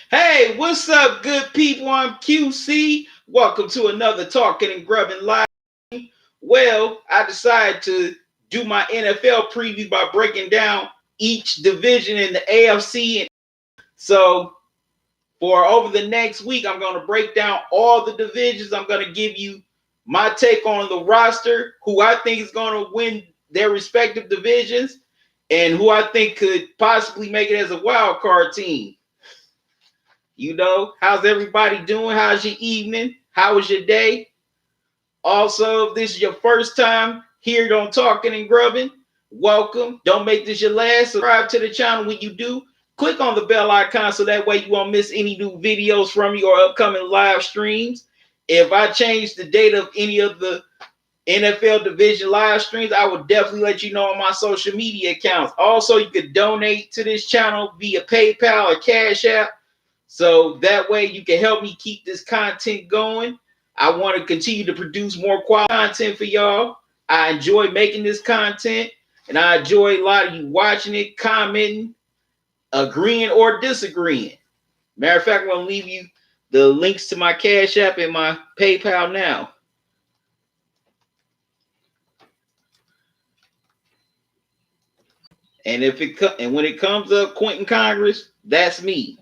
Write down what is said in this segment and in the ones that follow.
Hey, what's up, good people? I'm QC. Welcome to another Talking and Grubbing Live. Well, I decided to do my NFL preview by breaking down each division in the AFC. So, for over the next week, I'm going to break down all the divisions. I'm going to give you my take on the roster, who I think is going to win their respective divisions, and who I think could possibly make it as a wild card team. How's everybody doing? How's your evening? How was your day? Also, if this is your first time here on Talking and Grubbing, welcome. Don't make this your last. Subscribe to the channel when you do. Click on the bell icon so that way you won't miss any new videos from me or upcoming live streams. If I change the date of any of the NFL division live streams, I will definitely let you know on my social media accounts. Also, you could donate to this channel via PayPal or Cash App. So that way you can help me keep this content going. I want to continue to produce more quality content for y'all. I enjoy making this content, and I enjoy a lot of you watching it, commenting, agreeing or disagreeing. Matter of fact, I'm going to leave you the links to my Cash App and my PayPal now. And when it comes up Quentin Congress, that's me.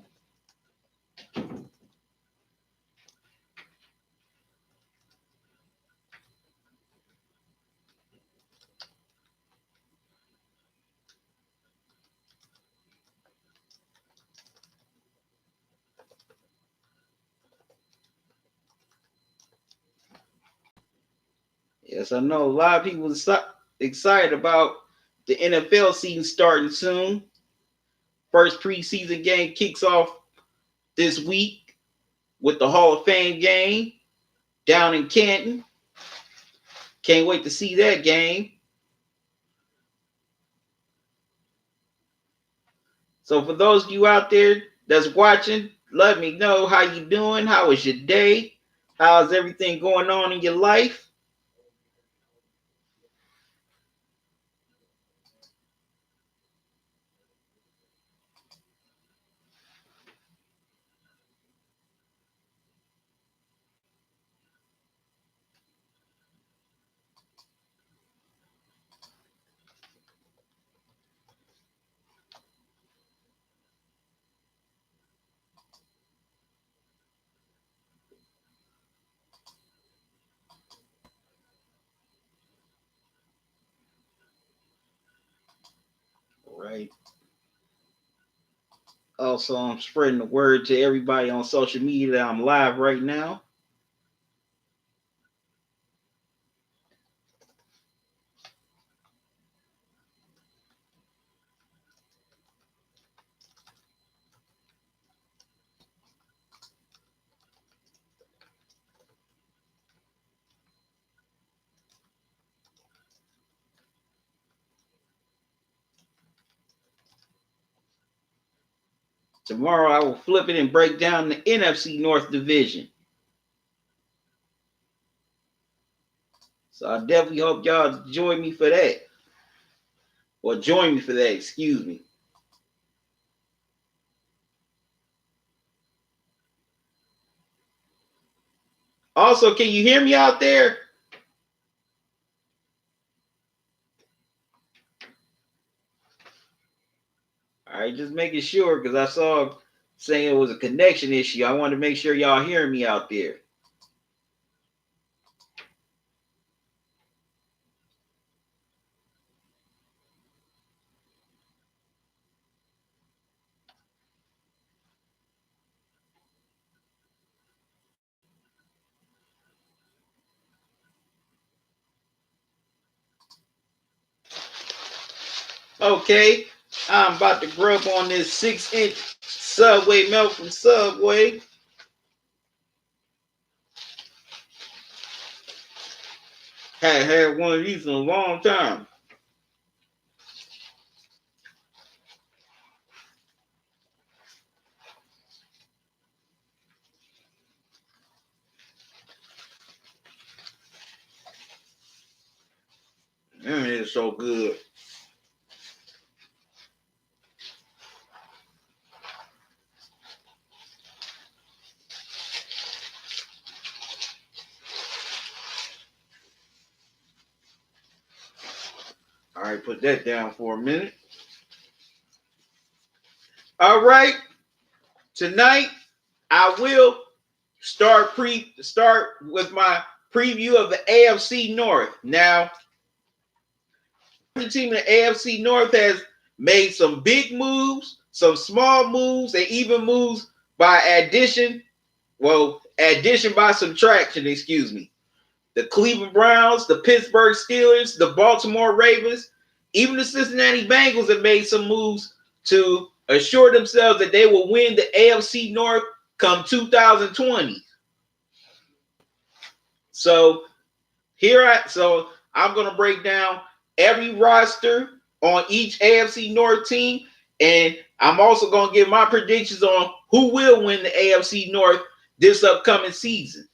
Yes, I know a lot of people excited about the NFL season starting soon. First preseason game kicks off this week with the Hall of Fame game down in Canton. Can't wait to see that game. So for those of you out there that's watching, let me know how you doing. How was your day? How's everything going on in your life? All right. Also, I'm spreading the word to everybody on social media that I'm live right now. Tomorrow I will flip it and break down the NFC North Division. So I definitely hope y'all join me for that. Or join me for that, excuse me. Also, can you hear me out there? All right, just making sure because I saw saying it was a connection issue. I want to make sure y'all hearing me out there. Okay, I'm about to grub on this 6-inch Subway melt from Subway. Hadn't had one of these in a long time. It's so good. right, put that down for a minute. All right. Tonight, I will start with my preview of the AFC North. Now, the team in the AFC North has made some big moves, some small moves, and even moves by addition. Well, addition by subtraction, excuse me. The Cleveland Browns, the Pittsburgh Steelers, the Baltimore Ravens, even the Cincinnati Bengals have made some moves to assure themselves that they will win the AFC North come 2020. So I'm going to break down every roster on each AFC North team, and I'm also going to give my predictions on who will win the AFC North this upcoming season.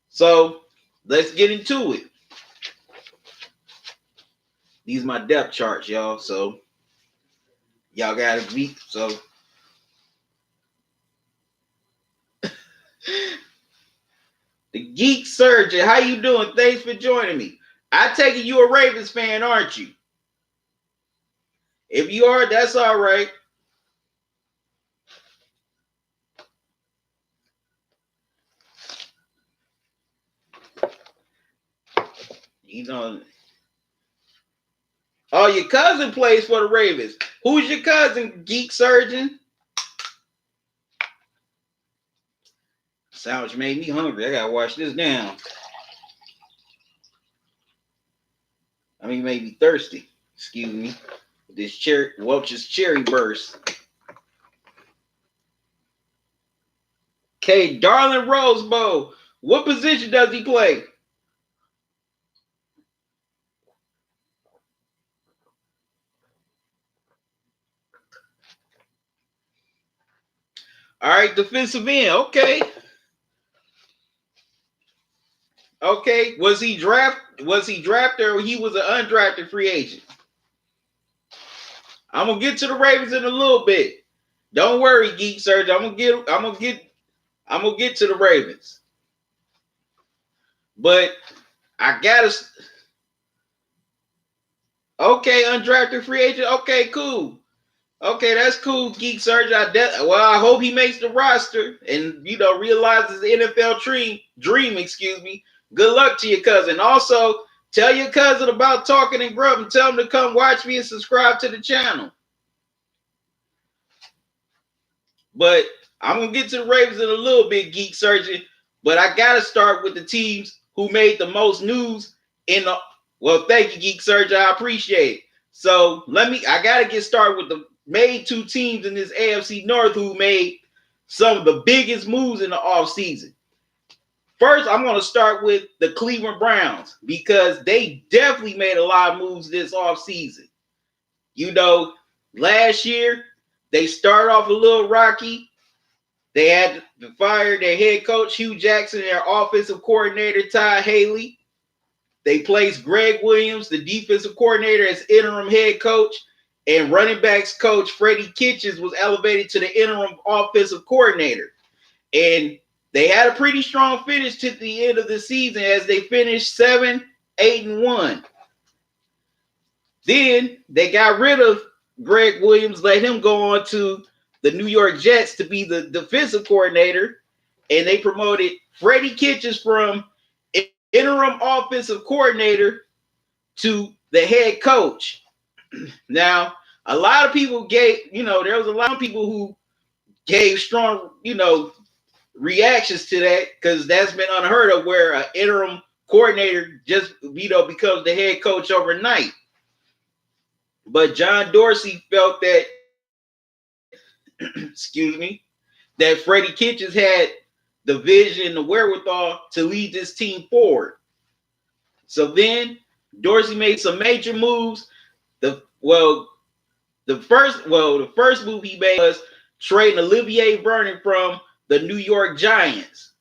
So let's get into it. These are my depth charts, y'all. So y'all got to beat. So the Geek Surgeon, how you doing? Thanks for joining me. I take it you a Ravens fan, aren't you? If you are, that's all right. He's on. Oh, your cousin plays for the Ravens. Who's your cousin, Geek Surgeon? Sandwich made me hungry. I gotta wash this down. I mean, made me thirsty. Excuse me. This Welch's cherry burst. Okay, Darlin Rosebow. What position does he play? All right, defensive end. Okay. Okay. Was he drafted or he was an undrafted free agent? I'm gonna get to the Ravens in a little bit. Don't worry, Geek Surge. I'm gonna get to the Ravens. But I gotta. Okay, undrafted free agent. Okay, cool. Okay, that's cool, Geek Surge. I hope he makes the roster and realizes the NFL dream. Excuse me. Good luck to your cousin. Also, tell your cousin about Talking and Grub and tell him to come watch me and subscribe to the channel. But I'm gonna get to the Ravens in a little bit, Geek Surgeon. But I gotta start with the teams who made the most news Well, thank you, Geek Surgeon. I appreciate it. So I gotta get started with the main two teams in this AFC North who made some of the biggest moves in the offseason. First, I'm going to start with the Cleveland Browns because they definitely made a lot of moves this offseason. Last year, they started off a little rocky. They had to fire their head coach, Hugh Jackson, and their offensive coordinator, Todd Haley. They placed Greg Williams, the defensive coordinator, as interim head coach, and running backs coach Freddie Kitchens was elevated to the interim offensive coordinator. And they had a pretty strong finish to the end of the season as they finished 7-8-1. Then they got rid of Greg Williams, let him go on to the New York Jets to be the defensive coordinator, and they promoted Freddie Kitchens from interim offensive coordinator to the head coach. Now, a lot of people there was a lot of people who gave strong, reactions to that because that's been unheard of where an interim coordinator just, becomes the head coach overnight. But John Dorsey felt that, that Freddie Kitchens had the vision and the wherewithal to lead this team forward. So then Dorsey made some major moves. The first move he made was trading Olivier Vernon from the New York Giants.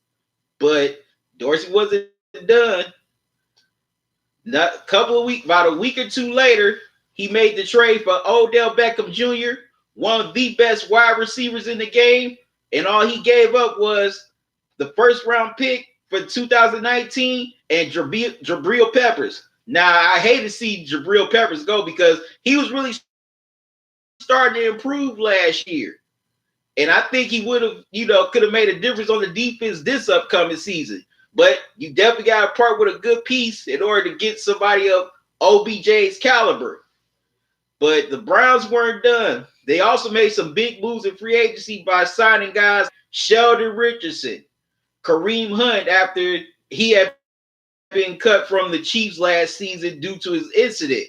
But Dorsey wasn't done. About a week or two later, he made the trade for Odell Beckham Jr., one of the best wide receivers in the game. And all he gave up was the first round pick for 2019 and Jabril Peppers. Now, I hate to see Jabril Peppers go because he was really starting to improve last year. And I think he would have, could have made a difference on the defense this upcoming season. But you definitely got to part with a good piece in order to get somebody of OBJ's caliber. But the Browns weren't done. They also made some big moves in free agency by signing guys Sheldon Richardson, Kareem Hunt after he had been cut from the Chiefs last season due to his incident.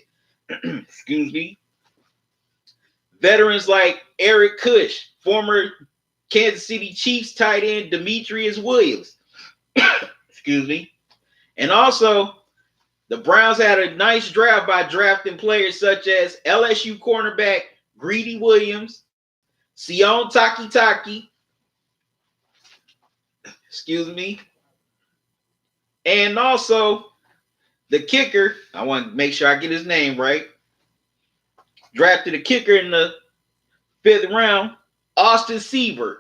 Excuse me. Veterans like Eric Kush, former Kansas City Chiefs tight end Demetrius Williams. Excuse me. And also, the Browns had a nice draft by drafting players such as LSU cornerback Greedy Williams, Sion Takitaki, excuse me, and also the kicker, I want to make sure I get his name right, drafted a kicker in the 5th round, Austin Siebert.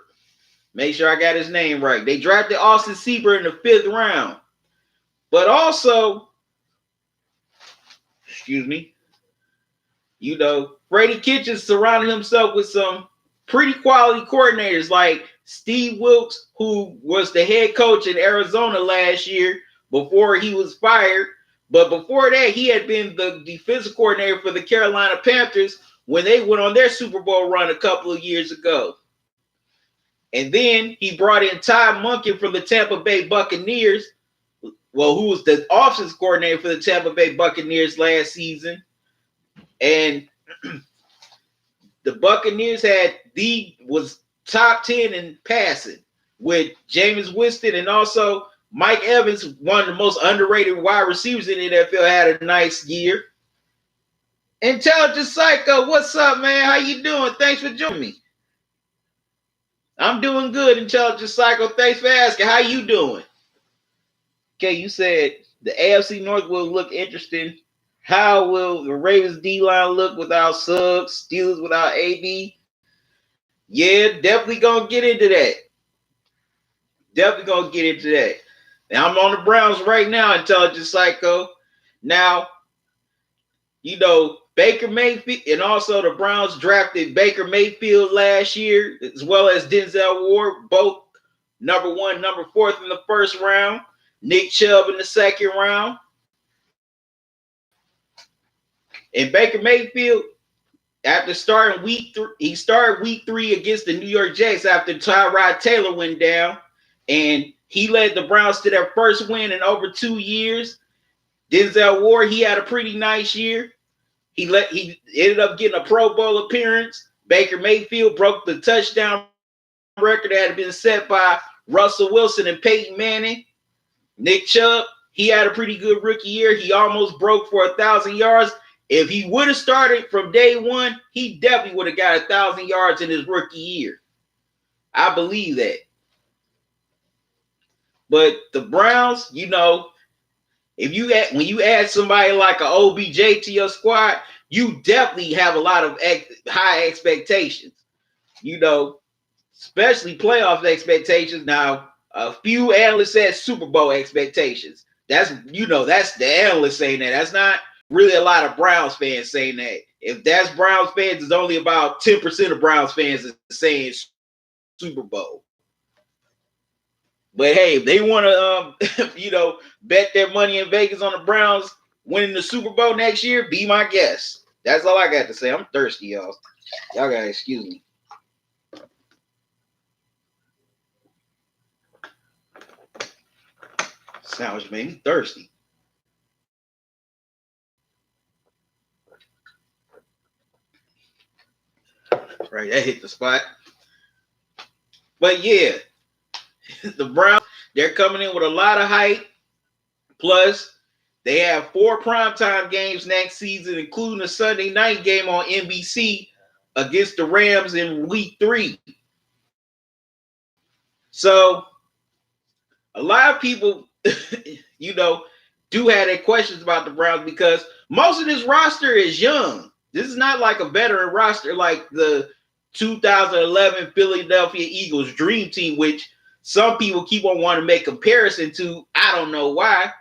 Make sure I got his name right. They drafted Austin Siebert in the 5th round. But also, excuse me, Freddie Kitchens surrounded himself with some pretty quality coordinators like Steve Wilkes, who was the head coach in Arizona last year before he was fired. But before that, he had been the defensive coordinator for the Carolina Panthers when they went on their Super Bowl run a couple of years ago. And then he brought in Todd Monken from the Tampa Bay Buccaneers, who was the offensive coordinator for the Tampa Bay Buccaneers last season. And the Buccaneers was top 10 in passing with Jameis Winston, and also Mike Evans, one of the most underrated wide receivers in the NFL, had a nice year. Intelligent Psycho, what's up, man? How you doing? Thanks for joining me. I'm doing good, Intelligent Psycho. Thanks for asking. How you doing? Okay, you said the AFC North will look interesting. How will the Ravens D-line look without Suggs, Steelers without AB? Yeah, definitely going to get into that. Now, I'm on the Browns right now, Intelligent Psycho. Now, Baker Mayfield, and also the Browns drafted Baker Mayfield last year, as well as Denzel Ward, both number 1, number 4th in the 1st round. Nick Chubb in the 2nd round. And Baker Mayfield, after starting week 3, he started week 3 against the New York Jets after Tyrod Taylor went down, and he led the Browns to their first win in over 2 years. Denzel Ward, he had a pretty nice year. He ended up getting a Pro Bowl appearance. Baker Mayfield broke the touchdown record that had been set by Russell Wilson and Peyton Manning. Nick Chubb, he had a pretty good rookie year. He almost broke for 1,000 yards. If he would have started from day one, he definitely would have got 1,000 yards in his rookie year. I believe that. But the Browns, when you add somebody like an OBJ to your squad, you definitely have a lot of high expectations. Especially playoff expectations. Now, a few analysts said Super Bowl expectations. That's the analysts saying that. That's not really a lot of Browns fans saying that. If that's Browns fans, it's only about 10% of Browns fans is saying Super Bowl. But hey, if they want to, bet their money in Vegas on the Browns winning the Super Bowl next year, be my guest. That's all I got to say. I'm thirsty, y'all. Y'all got to excuse me. Sandwich made me thirsty. Right, that hit the spot. But yeah, the Browns, they're coming in with a lot of hype. Plus, they have 4 primetime games next season, including a Sunday night game on NBC against the Rams in week 3. So, a lot of people, do have their questions about the Browns because most of this roster is young. This is not like a veteran roster like the 2011 Philadelphia Eagles Dream Team, which some people keep on wanting to make comparison to. I don't know why.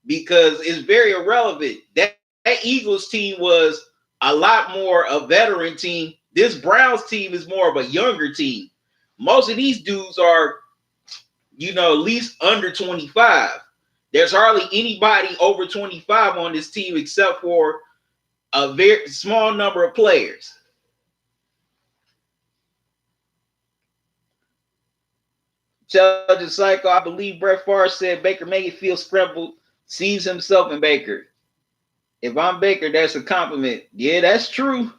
because it's very irrelevant. That Eagles team was a lot more a veteran team. This Browns team is more of a younger team. Most of these dudes are, at least under 25. There's hardly anybody over 25 on this team except for a very small number of players. Intelligent Psycho, I believe Brett Favre said Baker Mayfield scrambled, sees himself in Baker. If I'm Baker, that's a compliment. Yeah, that's true.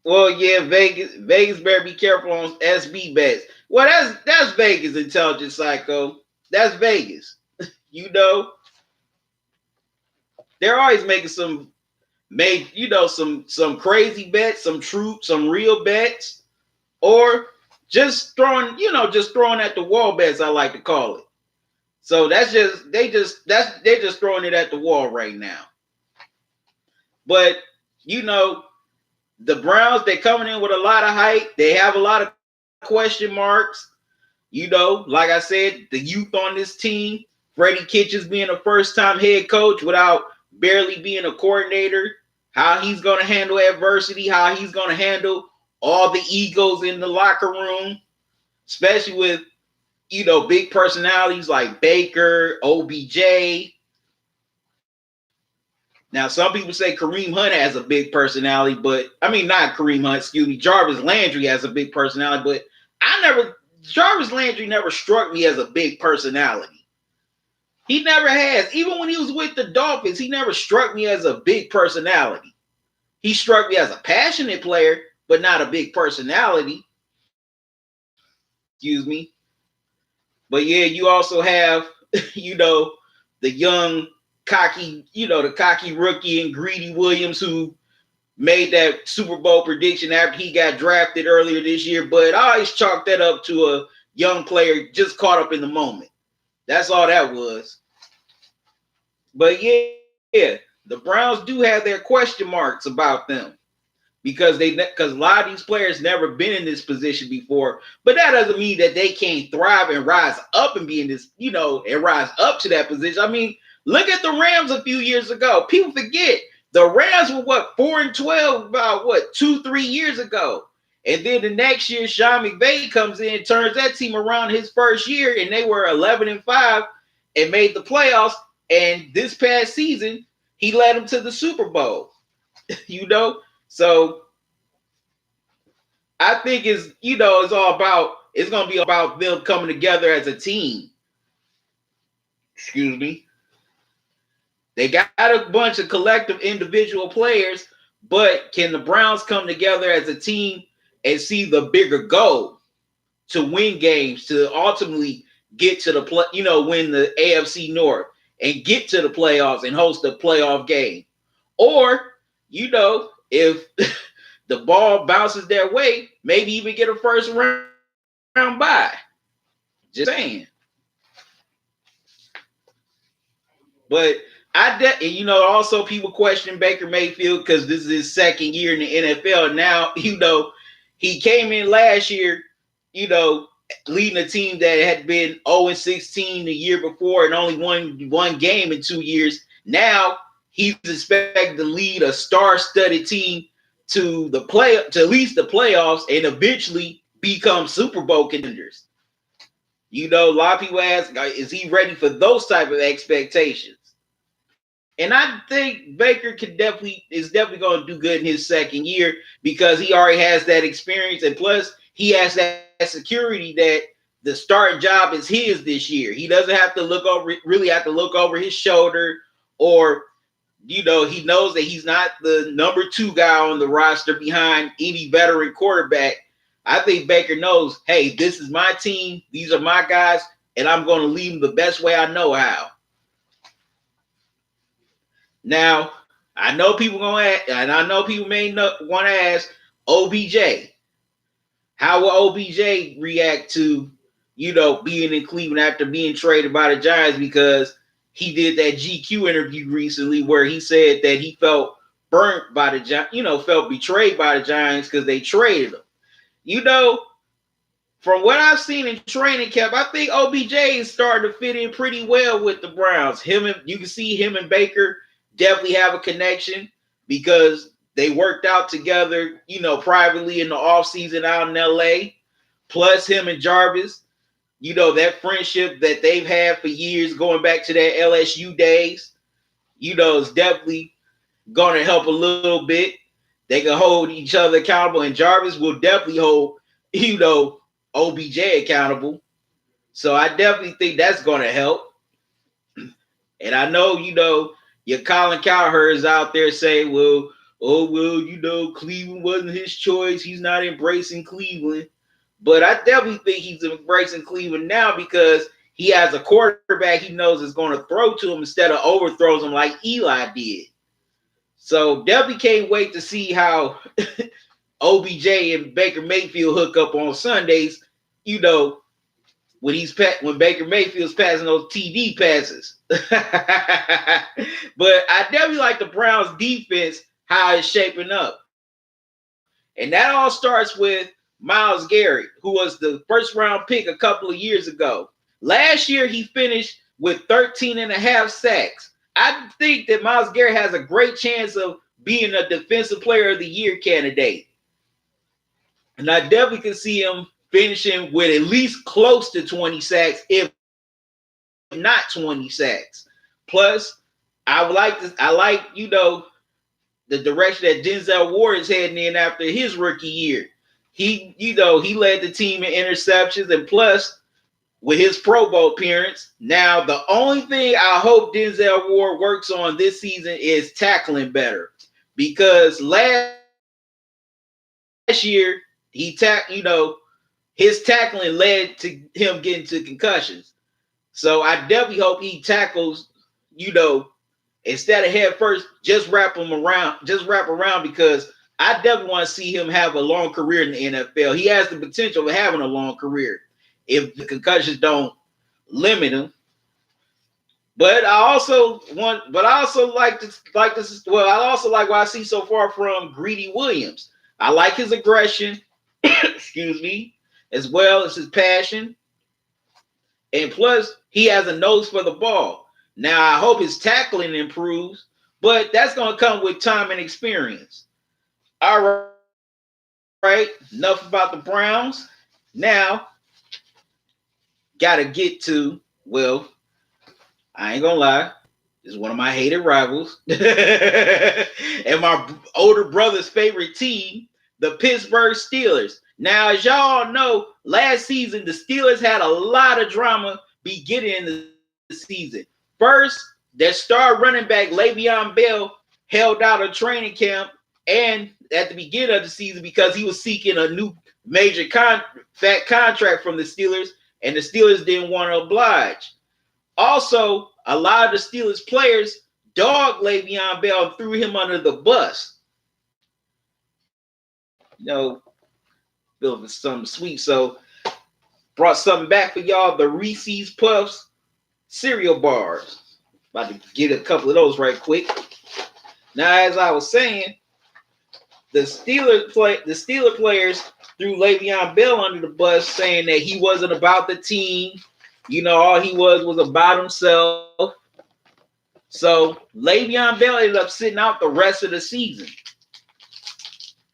Well, yeah, Vegas better be careful on SB bets. Well, that's Vegas, Intelligent Psycho. That's Vegas. They're always making some crazy bets, some real bets, or just throwing at the wall bets, I like to call it. So they're just throwing it at the wall right now. But the Browns, they're coming in with a lot of hype. They have a lot of question marks. Like I said, the youth on this team, Freddie Kitchens being a first-time head coach without barely being a coordinator, how he's going to handle adversity, how he's going to handle all the egos in the locker room, especially with, big personalities like Baker, OBJ. Now, some people say Kareem Hunt has a big personality, but not Kareem Hunt, excuse me. Jarvis Landry has a big personality, but Jarvis Landry never struck me as a big personality. He never has. Even when he was with the Dolphins, he never struck me as a big personality. He struck me as a passionate player, but not a big personality. Excuse me. But yeah, you also have, the young cocky rookie and Greedy Williams who made that Super Bowl prediction after he got drafted earlier this year. But I always chalk that up to a young player just caught up in the moment. That's all that was. But yeah, the Browns do have their question marks about them because a lot of these players never been in this position before. But that doesn't mean that they can't thrive and rise up and be in this, and rise up to that position. Look at the Rams a few years ago. People forget the Rams were 4-12 about 2-3 years ago. And then the next year, Sean McVay comes in, turns that team around his first year, and they were 11-5 and made the playoffs. And this past season, he led them to the Super Bowl. So I think it's going to be about them coming together as a team. Excuse me. They got a bunch of collective individual players, but can the Browns come together as a team and see the bigger goal to win games, to ultimately get to the win the AFC North and get to the playoffs and host a playoff game? Or, if the ball bounces their way, maybe even get a first round bye. Just saying. But also people question Baker Mayfield because this is his second year in the NFL. Now, he came in last year, leading a team that had been 0-16 the year before and only won one game in 2 years. Now he's expected to lead a star-studded team to at least the playoffs and eventually become Super Bowl contenders. A lot of people ask, is he ready for those type of expectations? And I think Baker is definitely going to do good in his second year because he already has that experience, and plus he has that security that the starting job is his this year. He doesn't have to look over his shoulder, or he knows that he's not the number 2 guy on the roster behind any veteran quarterback. I think Baker knows, hey, this is my team, these are my guys, and I'm going to lead them the best way I know how. Now, I know people may want to ask OBJ. How will OBJ react to, being in Cleveland after being traded by the Giants? Because he did that GQ interview recently where he said that he felt burnt by the Giants, felt betrayed by the Giants because they traded him. from what I've seen in training camp, I think OBJ is starting to fit in pretty well with the Browns. You can see him and Baker definitely have a connection because they worked out together, privately in the offseason out in LA. Plus him and Jarvis, that friendship that they've had for years going back to their LSU days, is definitely going to help a little bit. They can hold each other accountable, and Jarvis will definitely hold, OBJ accountable. So I definitely think that's going to help. And I know, your Colin Cowherd's out there saying, Cleveland wasn't his choice. He's not embracing Cleveland. But I definitely think he's embracing Cleveland now because he has a quarterback he knows is going to throw to him instead of overthrows him like Eli did. So definitely can't wait to see how OBJ and Baker Mayfield hook up on Sundays, when Baker Mayfield's passing those TD passes. But I definitely like the Browns defense, how it's shaping up. And that all starts with Myles Garrett, who was the first round pick a couple of years ago. Last year, he finished with 13.5 sacks. I think that Myles Garrett has a great chance of being a Defensive Player of the Year candidate. And I definitely can see him finishing with at least close to 20 sacks, if not 20 sacks. Plus, I like the direction that Denzel Ward is heading in after his rookie year. He led the team in interceptions, and plus, with his Pro Bowl appearance, now the only thing I hope Denzel Ward works on this season is tackling better, because last year his tackling led to him getting to concussions. So I definitely hope he tackles, instead of head first, just wrap around, because I definitely want to see him have a long career in the NFL. He has the potential of having a long career if the concussions don't limit him. But I also like what I see so far from Greedy Williams. I like his aggression, as well as his passion. And plus, he has a nose for the ball. Now, I hope his tackling improves, but that's going to come with time and experience. All right, enough about the Browns. Now, got to get to, I ain't going to lie, this is one of my hated rivals. And my older brother's favorite team, the Pittsburgh Steelers. Now, as y'all know, last season, the Steelers had a lot of drama beginning in the season. First, their star running back, Le'Veon Bell, held out of training camp and at the beginning of the season because he was seeking a new major fat contract from the Steelers, and the Steelers didn't want to oblige. Also, a lot of the Steelers players dogged Le'Veon Bell and threw him under the bus. Building something sweet. So, brought something back for y'all, the Reese's Puffs cereal bars. About to get a couple of those right quick. Now, as I was saying, the Steeler players threw Le'Veon Bell under the bus, saying that he wasn't about the team. All he was about himself. So Le'Veon Bell ended up sitting out the rest of the season.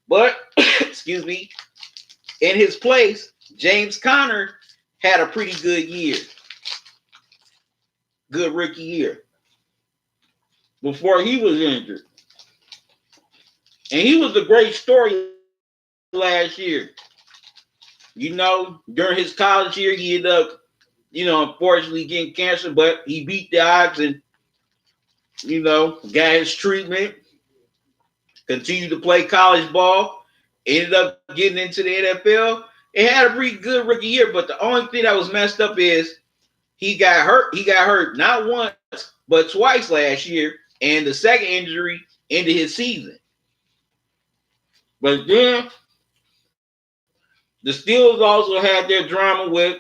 But, in his place, James Conner had a pretty good year. Good rookie year. Before he was injured. And he was a great story last year. During his college year, he ended up, unfortunately getting cancer, but he beat the odds and, got his treatment, continued to play college ball, ended up getting into the NFL. It had a pretty good rookie year, but the only thing that was messed up is he got hurt. He got hurt not once, but twice last year, and the second injury ended his season. But then the Steelers also had their drama with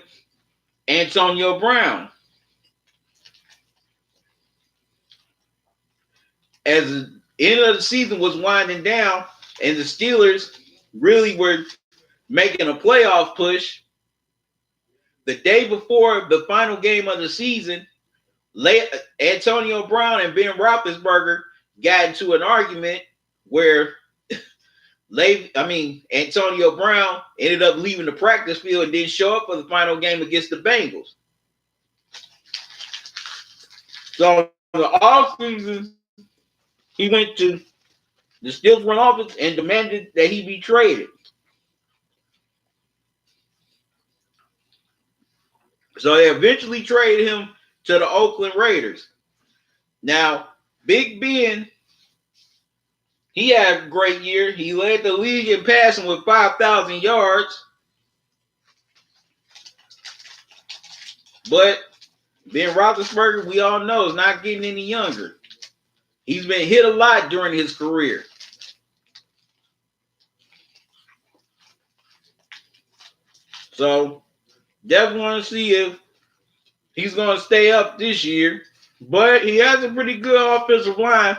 Antonio Brown. As the end of the season was winding down and the Steelers really were making a playoff push, the day before the final game of the season, Antonio Brown and Ben Roethlisberger got into an argument where Antonio Brown ended up leaving the practice field and didn't show up for the final game against the Bengals. So in the offseason, he went to the Steelers front office and demanded that he be traded. So they eventually traded him to the Oakland Raiders. Now, Big Ben, he had a great year. He led the league in passing with 5,000 yards. But Ben Roethlisberger, we all know, is not getting any younger. He's been hit a lot during his career. So, definitely want to see if he's going to stay up this year. But he has a pretty good offensive line,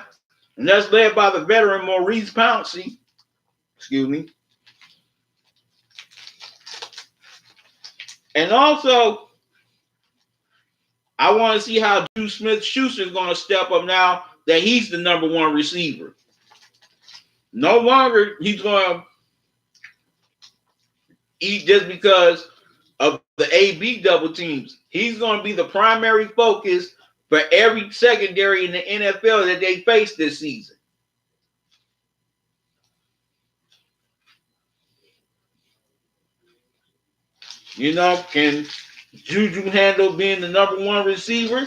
and that's led by the veteran Maurice Pouncey. Excuse me. And also, I want to see how Juju Smith-Schuster is going to step up now that he's the number one receiver. No longer he's going to eat just because of the AB double teams. He's going to be the primary focus for every secondary in the NFL that they face this season. You know, can Juju handle being the number one receiver,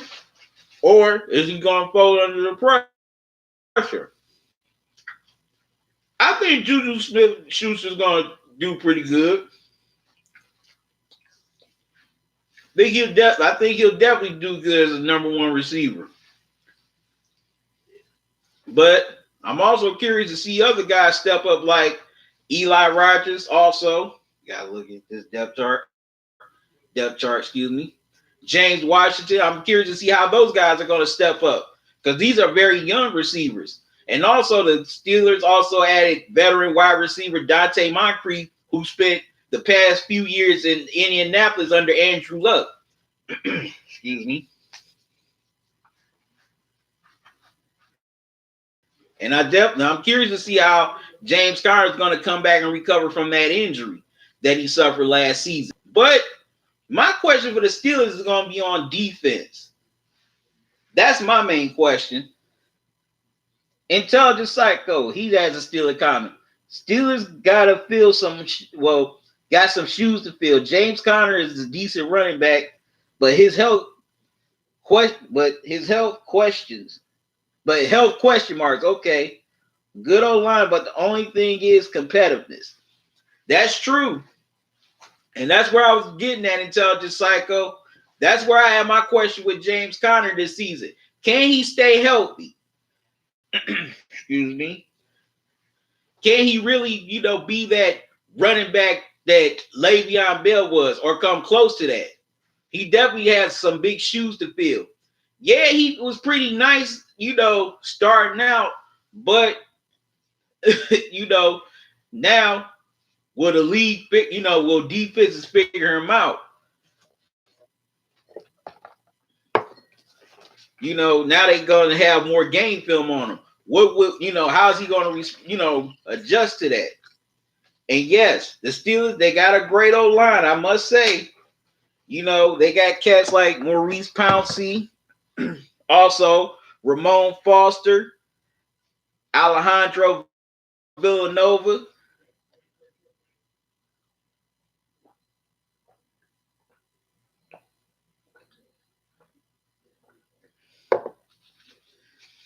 or is he going to fold under the pressure? I think Juju Smith-Schuster is going to do pretty good. I think he'll definitely do good as a number one receiver. But I'm also curious to see other guys step up, like Eli Rogers. Also, gotta look at this depth chart. Excuse me. James Washington. I'm curious to see how those guys are going to step up, because these are very young receivers. And also, the Steelers also added veteran wide receiver Dante Moncrief, who spent the past few years in Indianapolis under Andrew Luck. Excuse me. And I'm curious to see how James Conner is going to come back and recover from that injury that he suffered last season. But my question for the Steelers is going to be on defense. That's my main question. Intelligent Psycho, he has a Steeler comment. Steelers got to fill got some shoes to fill. James Conner is a decent running back, but health question marks. Okay, good old line, but the only thing is competitiveness. That's true, and that's where I was getting at, Intelligent Psycho. That's where I have my question with James Conner this season. Can he stay healthy? Excuse me. Can he really, be that running back that Le'Veon Bell was, or come close to that? He definitely has some big shoes to fill. Yeah, he was pretty nice, starting out, but now will the league, will defenses figure him out? Now they're going to have more game film on him. What will, how's he going to, adjust to that? And yes, the Steelers, they got a great old line, I must say. They got cats like Maurice Pouncey, also Ramon Foster, Alejandro Villanova.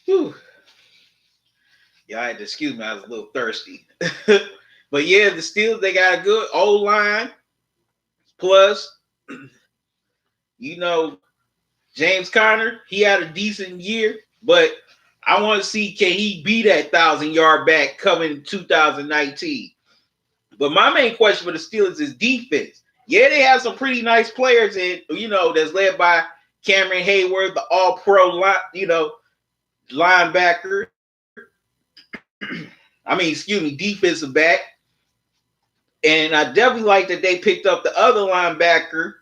Whew. Y'all had to excuse me, I was a little thirsty. But yeah, the Steelers, they got a good old line. Plus, James Conner, he had a decent year, but I want to see, can he be that 1,000-yard back coming in 2019? But my main question for the Steelers is defense. Yeah, they have some pretty nice players in, that's led by Cameron Hayward, the all-pro, linebacker. Defensive back. And I definitely like that they picked up the other linebacker,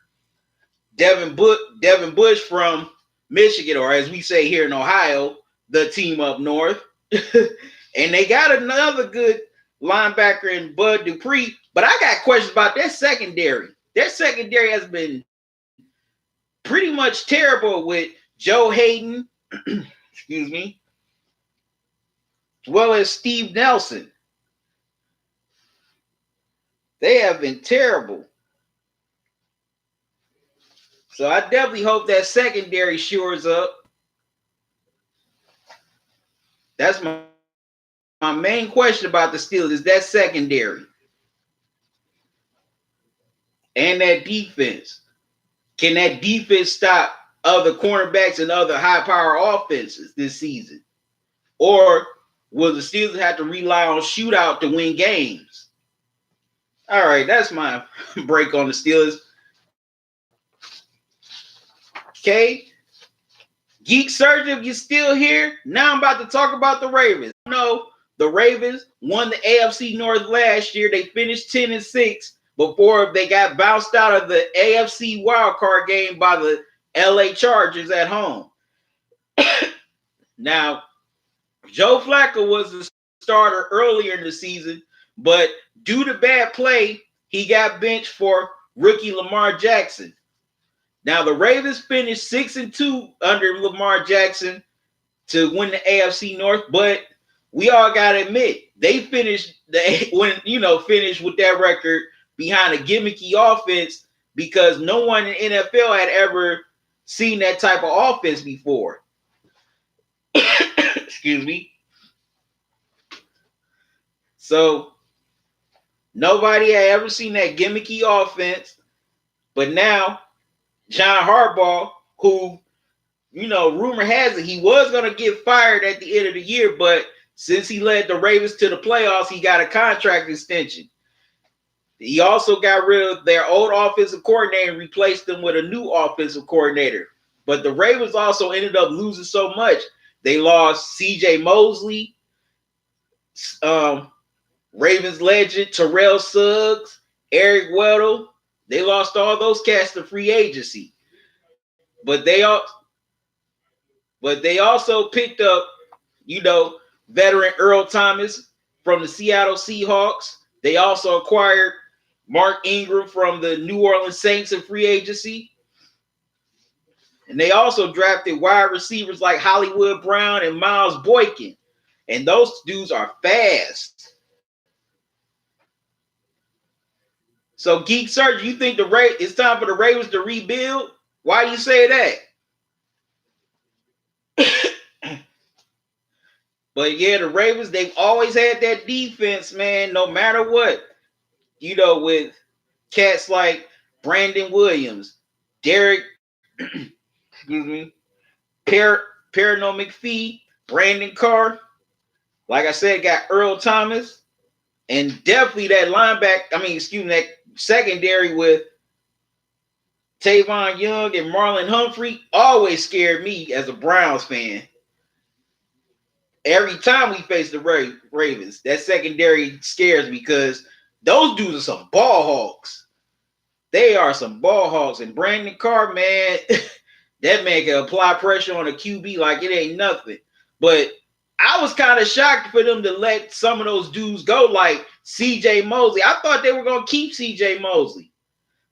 Devin Bush from Michigan, or as we say here in Ohio, the team up north. And they got another good linebacker in Bud Dupree. But I got questions about their secondary. Their secondary has been pretty much terrible with Joe Hayden, excuse me, as well as Steve Nelson. They have been terrible. So I definitely hope that secondary shores up. That's my main question about the Steelers, is that secondary and that defense. Can that defense stop other cornerbacks and other high-power offenses this season? Or will the Steelers have to rely on shootout to win games? All right, that's my break on the Steelers. Okay. Geek Surgeon, if you're still here, now I'm about to talk about the Ravens. No, the Ravens won the AFC North last year. They finished 10-6 before they got bounced out of the AFC wildcard game by the LA Chargers at home. Now, Joe Flacco was the starter earlier in the season, but due to bad play, he got benched for rookie Lamar Jackson. Now, the Ravens finished 6-2 under Lamar Jackson to win the AFC North, but we all got to admit, they finished with that record behind a gimmicky offense because no one in the NFL had ever seen that type of offense before. Excuse me. So, nobody had ever seen that gimmicky offense, but now John Harbaugh, who, rumor has it he was going to get fired at the end of the year, but since he led the Ravens to the playoffs, he got a contract extension. He also got rid of their old offensive coordinator and replaced them with a new offensive coordinator. But the Ravens also ended up losing so much. They lost C.J. Mosley, Ravens legend Terrell Suggs, Eric Weddle. They lost all those cats to free agency. But they also picked up, veteran Earl Thomas from the Seattle Seahawks. They also acquired Mark Ingram from the New Orleans Saints in free agency. And they also drafted wide receivers like Hollywood Brown and Miles Boykin. And those dudes are fast. So, Geek Search, you think it's time for the Ravens to rebuild? Why you say that? But yeah, the Ravens, they've always had that defense, man, no matter what. With cats like Brandon Williams, Derek, excuse me, Parano McPhee, Brandon Carr. Like I said, got Earl Thomas. And definitely that that secondary with Tavon Young and Marlon Humphrey always scared me as a Browns fan. Every time we face the Ravens, that secondary scares me because those dudes are some ball hogs. They are some ball hogs. And Brandon Carr, man, that man can apply pressure on a QB like it ain't nothing. But I was kind of shocked for them to let some of those dudes go like C.J. Mosley. I thought they were going to keep C.J. Mosley.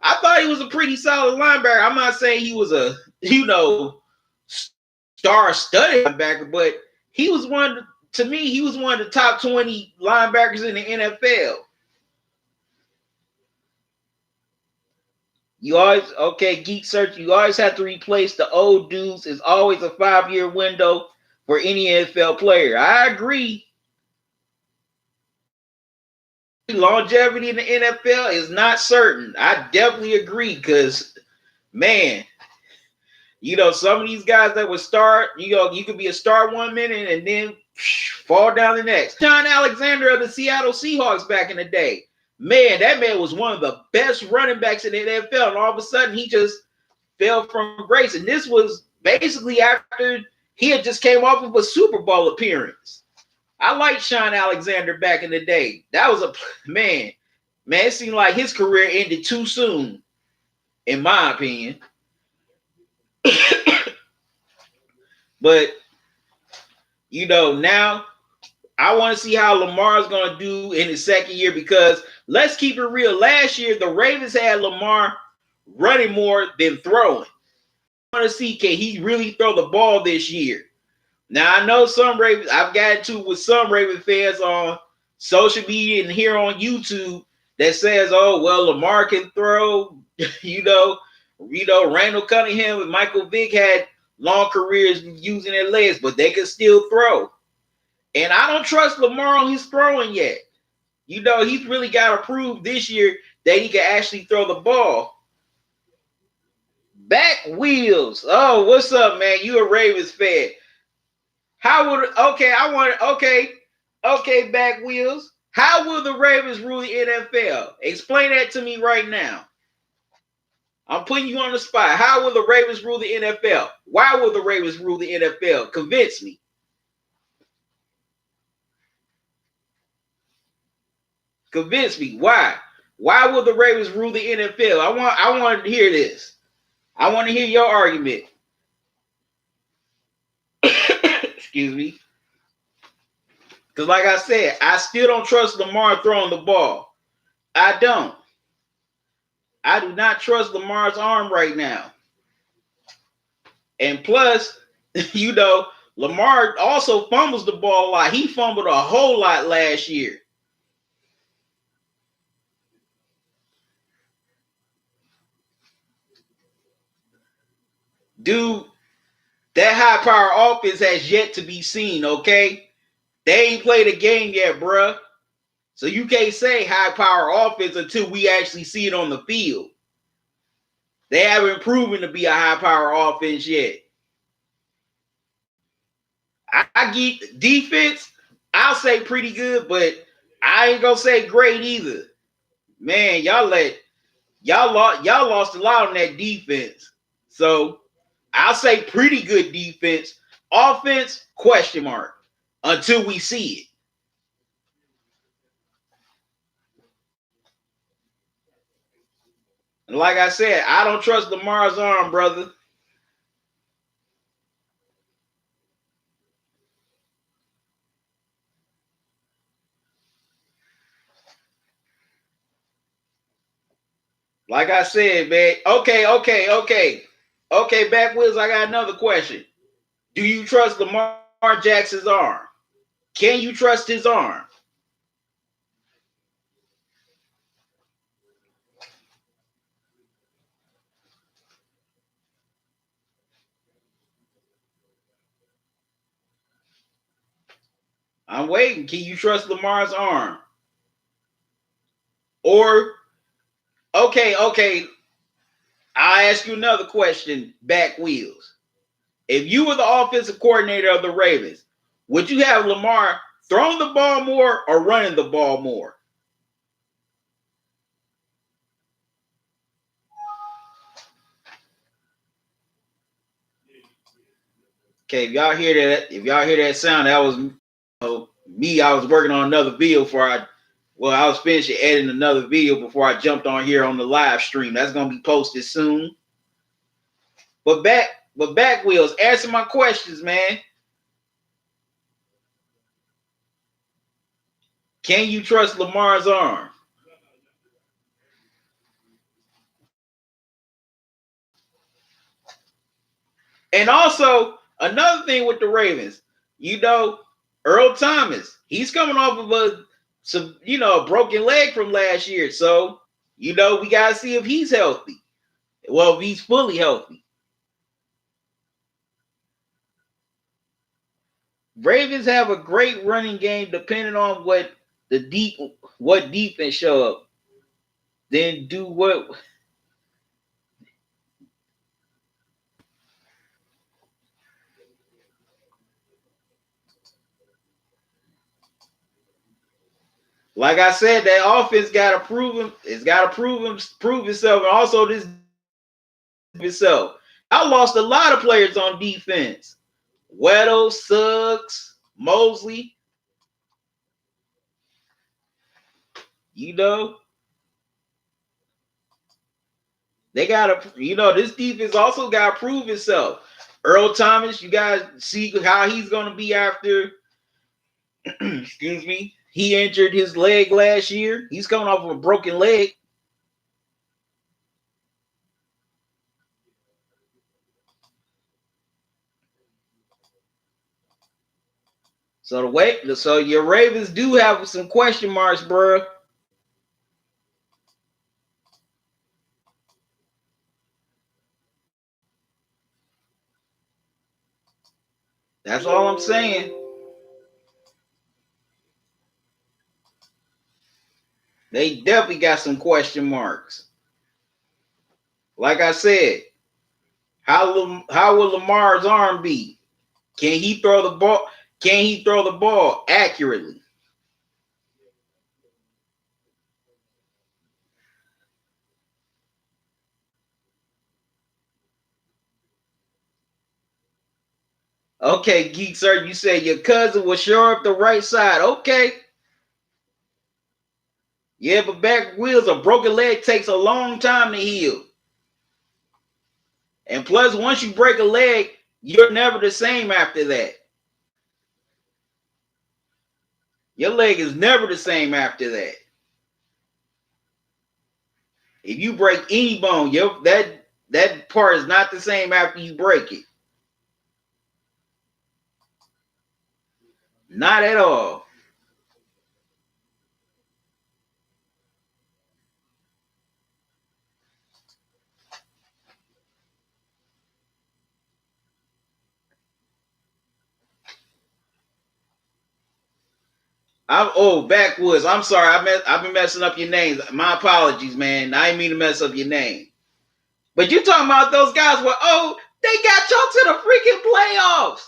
I thought he was a pretty solid linebacker. I'm not saying he was a, star-studded linebacker, but he was one of the top 20 linebackers in the NFL. Geek Search, you always have to replace the old dudes. It's always a 5-year window for any NFL player. I agree. Longevity in the NFL is not certain. I definitely agree because, man, some of these guys that would start, you could be a star 1 minute and then fall down the next. John Alexander of the Seattle Seahawks back in the day. Man, that man was one of the best running backs in the NFL, and all of a sudden he just fell from grace. And this was basically after he had just came off of a Super Bowl appearance. I liked Sean Alexander back in the day. That was it seemed like his career ended too soon, in my opinion. But, now I want to see how Lamar's going to do in his second year, because let's keep it real. Last year, the Ravens had Lamar running more than throwing. I want to see, can he really throw the ball this year? Now, I know I've got into with some Raven fans on social media and here on YouTube that says, oh, well, Lamar can throw. Randall Cunningham and Michael Vick had long careers using their legs, but they can still throw. And I don't trust Lamar on his throwing yet. He's really got to prove this year that he can actually throw the ball. Back Wheels. Oh, what's up, man? You a Ravens fan. Okay, Back Wheels. How will the Ravens rule the NFL? Explain that to me right now. I'm putting you on the spot. How will the Ravens rule the NFL? Why will the Ravens rule the NFL? Convince me. Convince me. Why? Why will the Ravens rule the NFL? I want to hear this. I want to hear your argument. Excuse me. Because like I said, I still don't trust Lamar throwing the ball. I don't. I do not trust Lamar's arm right now. And plus, Lamar also fumbles the ball a lot. He fumbled a whole lot last year. Dude, that high-power offense has yet to be seen, okay? They ain't played a game yet, bruh. So you can't say high-power offense until we actually see it on the field. They haven't proven to be a high-power offense yet. I get defense, I'll say pretty good, but I ain't gonna say great either. Man, y'all lost a lot on that defense. So I'll say pretty good defense. Offense, question mark, until we see it. And like I said, I don't trust Lamar's arm, brother. Like I said, man. Okay. Back Wheels, I got another question. Do you trust Lamar Jackson's arm? Can you trust his arm? I'm waiting. Can you trust Lamar's arm? Or, okay. I'll ask you another question, Back Wheels. If you were the offensive coordinator of the Ravens, would you have Lamar throwing the ball more or running the ball more? Okay, if y'all hear that sound, that was me. I was working on another video I was finishing editing another video before I jumped on here on the live stream. That's gonna be posted soon. But Back Wheels, answer my questions, man. Can you trust Lamar's arm? And also, another thing with the Ravens, Earl Thomas, he's coming off of a broken leg from last year. So, we got to see if he's healthy. Well, if he's fully healthy. Ravens have a great running game depending on what defense show up. Then do what. Like I said, that offense got to prove itself, and also this itself. I lost a lot of players on defense. Weddle, Suggs, Mosley. They gotta, this defense also gotta prove itself. Earl Thomas, you guys see how he's gonna be after. Excuse me. He injured his leg last year. He's coming off of a broken leg. So your Ravens do have some question marks, bro. That's all I'm saying. They definitely got some question marks. Like I said, how will Lamar's arm be? Can he throw the ball? Can he throw the ball accurately? Okay, Geek Sir, you said your cousin was sure up the right side. Okay. Yeah, but back wheels, a broken leg takes a long time to heal. And plus, once you break a leg, you're never the same after that. Your leg is never the same after that. If you break any bone, that part is not the same after you break it. Not at all. Backwoods. I'm sorry. I've been messing up your names. My apologies, man. I didn't mean to mess up your name. But you talking about those guys they got y'all to the freaking playoffs.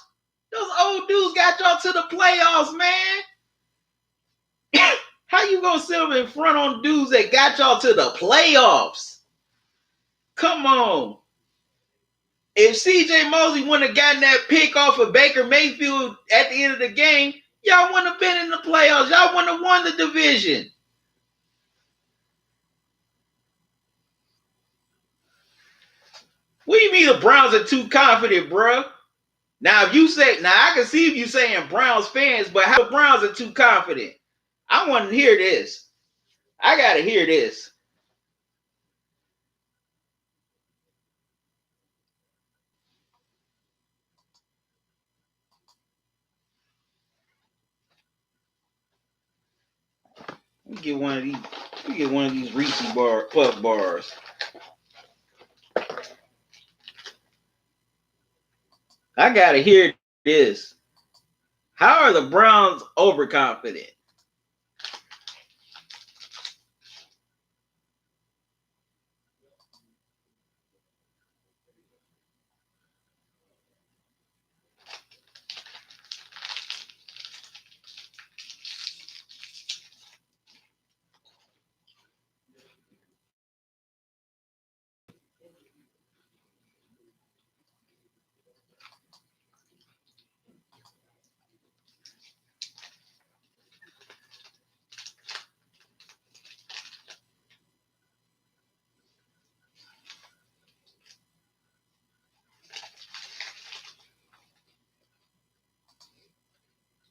Those old dudes got y'all to the playoffs, man. How you gonna sit up in front on dudes that got y'all to the playoffs? Come on. If CJ Mosley wouldn't have gotten that pick off of Baker Mayfield at the end of the game, y'all wouldn't have been in the playoffs. Y'all wouldn't have won the division. What do you mean the Browns are too confident, bro? Now, I can see if you saying Browns fans, but how the Browns are too confident? I want to hear this. I got to hear this. Let me get one of these Reese's Puff bars. I got to hear this. How are the Browns overconfident?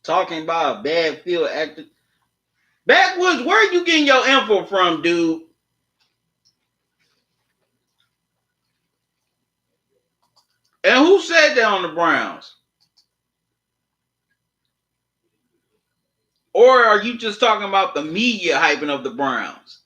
Talking about a bad field actor. Backwoods, where are you getting your info from, dude? And who said that on the Browns? Or are you just talking about the media hyping of the Browns?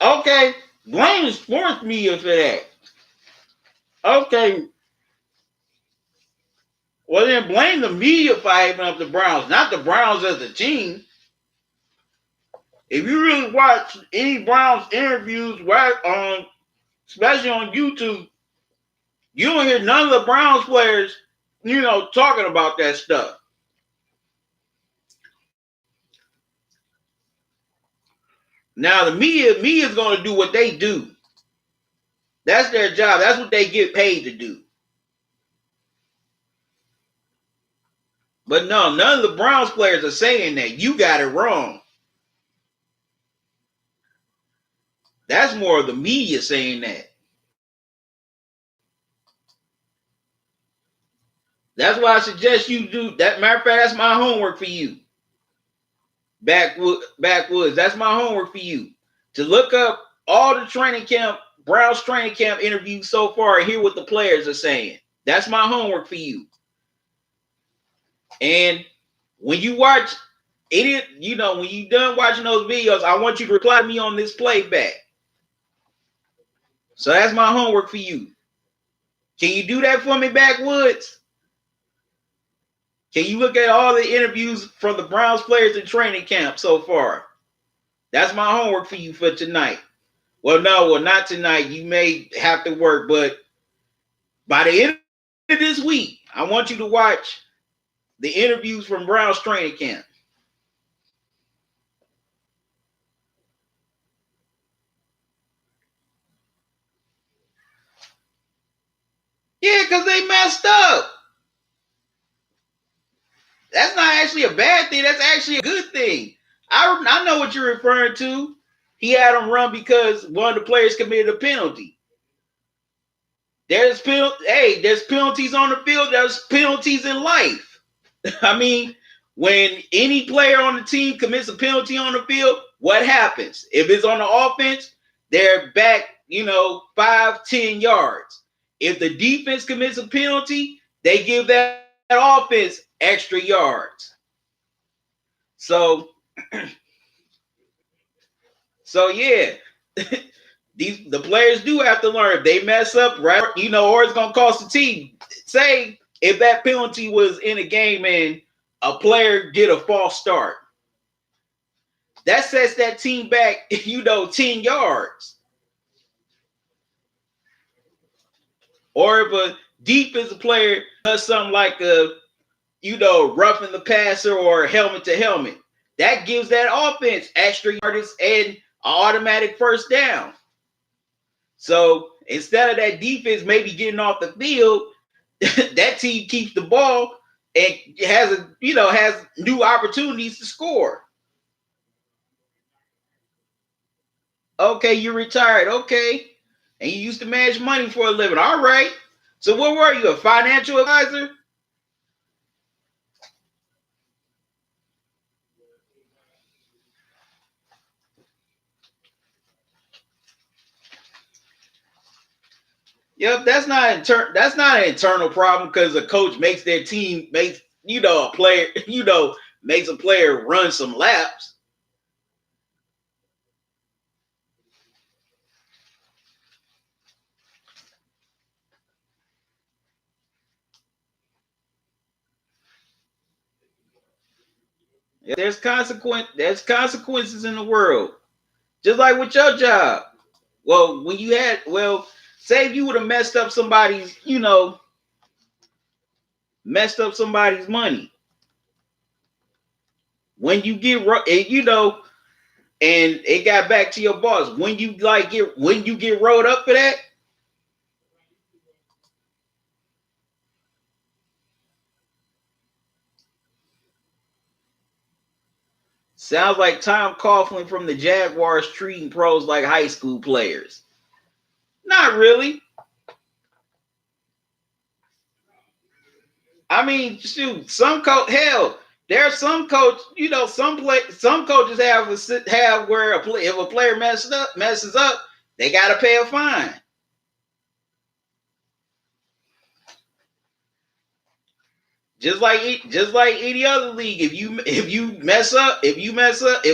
Okay, blame sports media for that. Okay. Well, then blame the media for hyping up the Browns, not the Browns as a team. If you really watch any Browns interviews, especially on YouTube, you don't hear none of the Browns players, talking about that stuff. Now the media is going to do what they do. That's their job. That's what they get paid to do. But no, none of the Browns players are saying that. You got it wrong. That's more of the media saying that. That's why I suggest you do that. Matter of fact, that's my homework for you. Backwoods. That's my homework for you. To look up all the Browns training camp interviews so far and hear what the players are saying. That's my homework for you. And when you watch it, when you're done watching those videos, I want you to reply to me on this playback. So that's my homework for you. Can you do that for me, Backwoods? Can you look at all the interviews from the Browns players in training camp so far? That's my homework for you for tonight. Well, not tonight. You may have to work, but by the end of this week, I want you to watch the interviews from Browns training camp. Yeah, because they messed up. That's not actually a bad thing. That's actually a good thing. I know what you're referring to. He had him run because one of the players committed a penalty. There's penalties on the field. There's penalties in life. I mean, when any player on the team commits a penalty on the field, what happens? If it's on the offense, they're back, 5-10 yards. If the defense commits a penalty, they give that offense extra yards. So yeah, the players do have to learn. If they mess up, right, or it's going to cost the team. Say if that penalty was in a game and a player did a false start, that sets that team back, 10 yards. Or if a defensive player does something like roughing the passer or helmet to helmet, that gives that offense extra yards and an automatic first down. So instead of that defense maybe getting off the field, that team keeps the ball and has new opportunities to score. Okay, you're retired. Okay. And you used to manage money for a living. All right. So what were you, a financial advisor? Yep, that's not an internal problem because a coach makes their team makes a player makes a player run some laps. There's consequences in the world. Just like with your job. Well, say if you would have messed up somebody's money. When you get and it got back to your boss, when you get rolled up for that. Sounds like Tom Coughlin from the Jaguars treating pros like high school players. Not really. I mean, shoot, there are some coaches, some coaches have where if a player messes up, they got to pay a fine. Just like any other league, if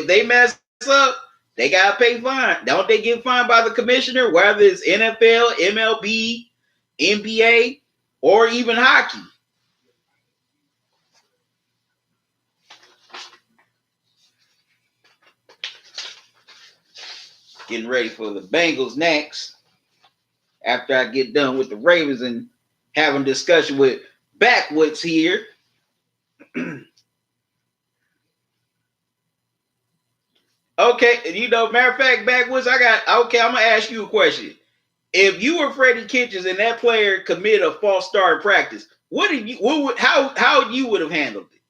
they mess up, they gotta pay fine. Don't they get fined by the commissioner, whether it's NFL, MLB, NBA, or even hockey? Getting ready for the Bengals next. After I get done with the Ravens and having a discussion with Backwoods here. Okay, matter of fact, backwoods, I'm gonna ask you a question. If you were Freddie Kitchens and that player committed a false start in practice, how you would have handled it?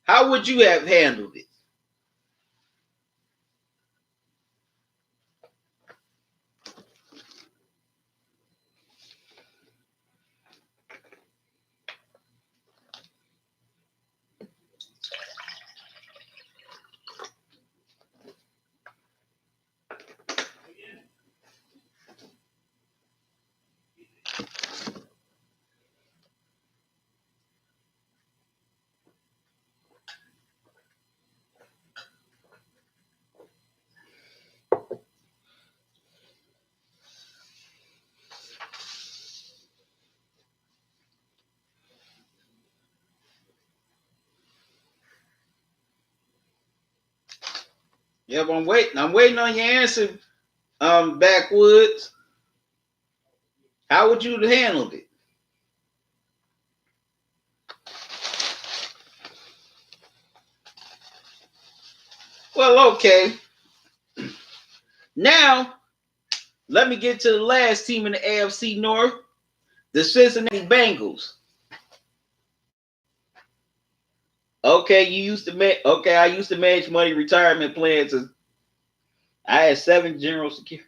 How would you have handled it? Yep, I'm waiting. I'm waiting on your answer, backwoods. How would you have handled it? Well, okay. Now, let me get to the last team in the AFC North, the Cincinnati Bengals. Okay, I used to manage money retirement plans. I had 7 general security.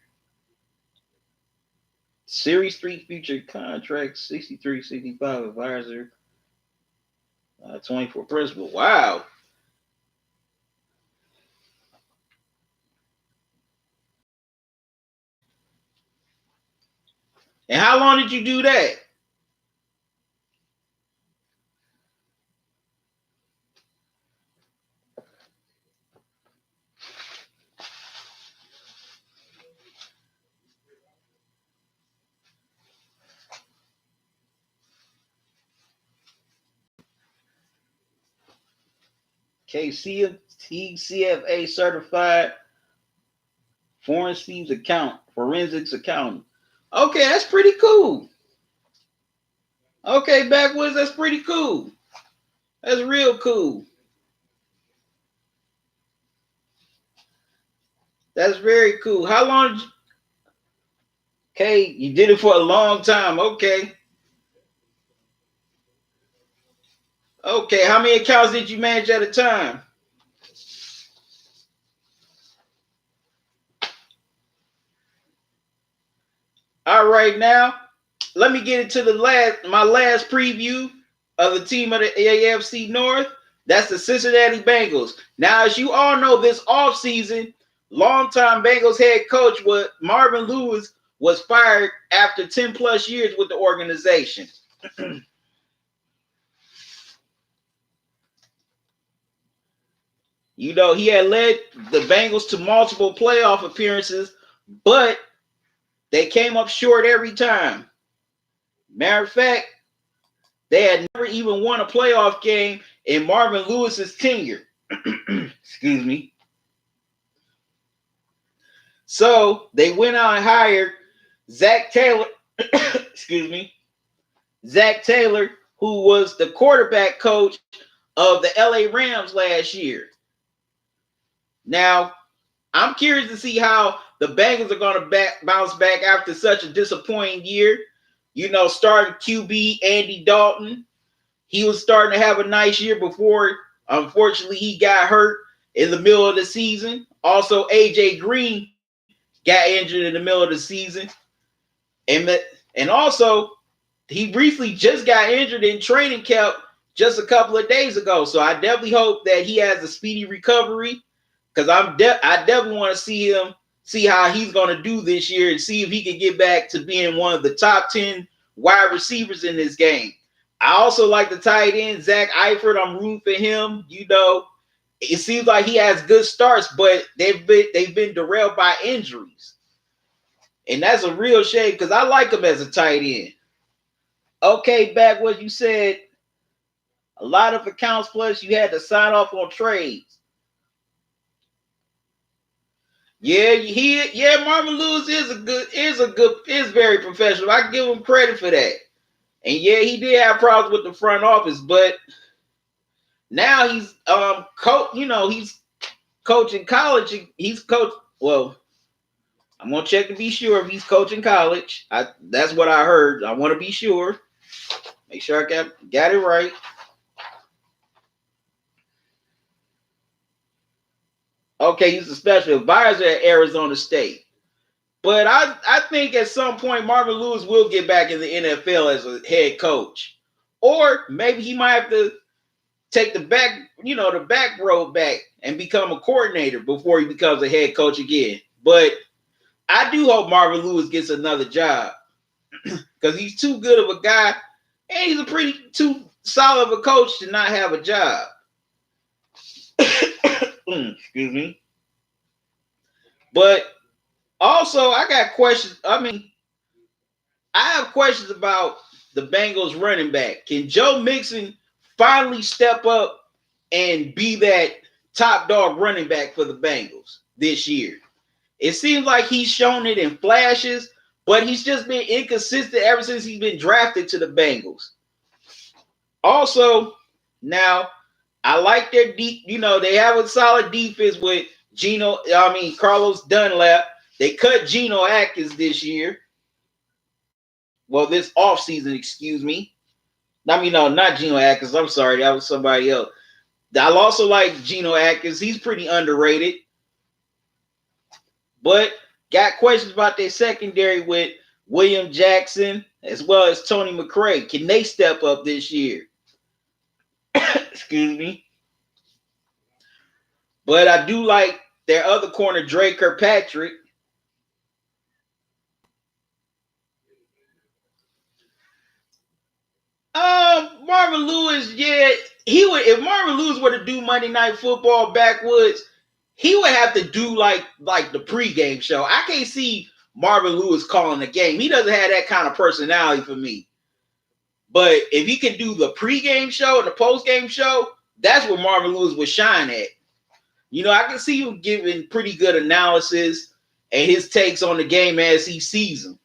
Series 3 future contract, 63, 65 advisor, 24 principal. Wow. And how long did you do that? CFA certified forensics accountant. Okay, that's pretty cool. Okay, backwoods, that's pretty cool. That's real cool. That's very cool. How long? Okay, you did it for a long time. Okay. Okay, how many accounts did you manage at a time? All right, now let me get into my last preview of the team of the AFC North. That's the Cincinnati Bengals. Now, as you all know, this offseason, longtime Bengals head coach Marvin Lewis was fired after 10 plus years with the organization. He had led the Bengals to multiple playoff appearances, but they came up short every time. Matter of fact, they had never even won a playoff game in Marvin Lewis's tenure. Excuse me. So they went out and hired Zack Taylor. Excuse me. Zack Taylor, who was the quarterback coach of the LA Rams last year. Now, I'm curious to see how the Bengals are going to bounce back after such a disappointing year. Starting QB Andy Dalton. He was starting to have a nice year before, unfortunately, he got hurt in the middle of the season. Also, AJ Green got injured in the middle of the season. And also, he briefly just got injured in training camp just a couple of days ago. So I definitely hope that he has a speedy recovery, because I definitely want to see how he's going to do this year and see if he can get back to being one of the top 10 wide receivers in this game. I also like the tight end, Zach Eifert. I'm rooting for him. It seems like he has good starts, but they've been derailed by injuries. And that's a real shame, because I like him as a tight end. Okay, back what you said, a lot of accounts, plus you had to sign off on trades. Yeah, Marvin Lewis is very professional. I give him credit for that. And yeah, he did have problems with the front office, but now he's coaching college. He's coached. Well, I'm gonna check to be sure if he's coaching college. That's what I heard. I want to be sure. Make sure I got it right. Okay, he's a special advisor at Arizona State. But I think at some point Marvin Lewis will get back in the NFL as a head coach. Or maybe he might have to take the back road back and become a coordinator before he becomes a head coach again. But I do hope Marvin Lewis gets another job because he's too good of a guy and he's a pretty too solid of a coach to not have a job. Excuse me. But also, I got questions. I have questions about the Bengals running back. Can Joe Mixon finally step up and be that top dog running back for the Bengals this year? It seems like he's shown it in flashes, but he's just been inconsistent ever since he's been drafted to the Bengals. Also, now I like their deep. They have a solid defense with Carlos Dunlap. They cut Geno Atkins this year. Well, this offseason, excuse me. Not Geno Atkins. I'm sorry. That was somebody else. I also like Geno Atkins. He's pretty underrated. But got questions about their secondary with William Jackson as well as Tony McRae. Can they step up this year? Excuse me. But I do like their other corner, Dre Kirkpatrick. Marvin Lewis, yeah, he would. If Marvin Lewis were to do Monday Night Football backwoods, he would have to do like the pregame show. I can't see Marvin Lewis calling the game. He doesn't have that kind of personality for me. But if he can do the pregame show and the postgame show, that's where Marvin Lewis would shine at. I can see him giving pretty good analysis and his takes on the game as he sees them.